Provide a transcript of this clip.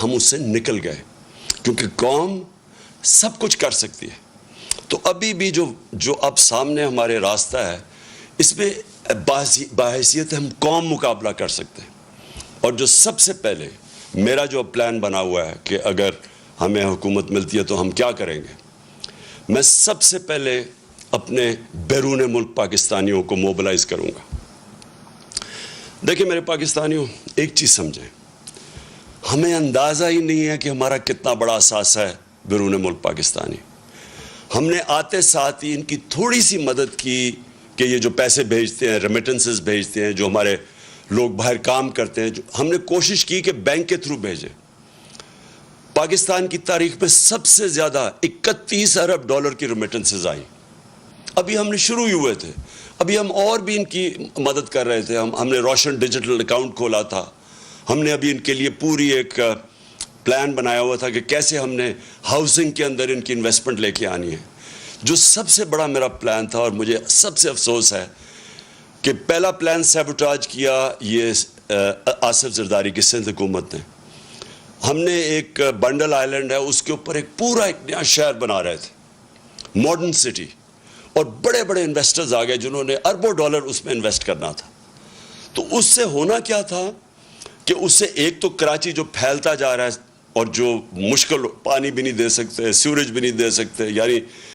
ہم اس سے نکل گئے کیونکہ قوم سب کچھ کر سکتی ہے. تو ابھی بھی جو اب سامنے ہمارے راستہ ہے اس میں باحیثیت ہم قوم مقابلہ کر سکتے ہیں. اور جو سب سے پہلے میرا جو پلان بنا ہوا ہے کہ اگر ہمیں حکومت ملتی ہے تو ہم کیا کریں گے، میں سب سے پہلے اپنے بیرون ملک پاکستانیوں کو موبلائز کروں گا. دیکھیں میرے پاکستانیوں، ایک چیز سمجھیں، ہمیں اندازہ ہی نہیں ہے کہ ہمارا کتنا بڑا اثاثہ ہے بیرون ملک پاکستانی. ہم نے آتے ساتھ ہی ان کی تھوڑی سی مدد کی کہ یہ جو پیسے بھیجتے ہیں، ریمیٹنسز بھیجتے ہیں، جو ہمارے لوگ باہر کام کرتے ہیں، ہم نے کوشش کی کہ بینک کے تھرو بھیجیں. پاکستان کی تاریخ میں سب سے زیادہ 31 ارب ڈالر کی ریمیٹنسز آئیں. ابھی ہم نے شروع ہی ہوئے تھے، ابھی ہم اور بھی ان کی مدد کر رہے تھے. ہم نے روشن ڈیجیٹل اکاؤنٹ کھولا تھا. ہم نے ابھی ان کے لیے پوری ایک پلان بنایا ہوا تھا کہ کیسے ہم نے ہاؤسنگ کے اندر ان کی انویسٹمنٹ لے کے آنی ہے. جو سب سے بڑا میرا پلان تھا اور مجھے سب سے افسوس ہے کہ پہلا پلان سیبوٹاج کیا یہ آصف زرداری کی سندھ حکومت نے. ہم نے ایک بنڈل آئلینڈ ہے، اس کے اوپر ایک پورا ایک نیا شہر بنا رہے تھے، ماڈرن سٹی، اور بڑے بڑے انویسٹرز آ گئے جنہوں نے اربوں ڈالر اس میں انویسٹ کرنا تھا. تو اس سے ہونا کیا تھا کہ اس سے ایک تو کراچی جو پھیلتا جا رہا ہے اور جو مشکل، پانی بھی نہیں دے سکتے، سیوریج بھی نہیں دے سکتے، یعنی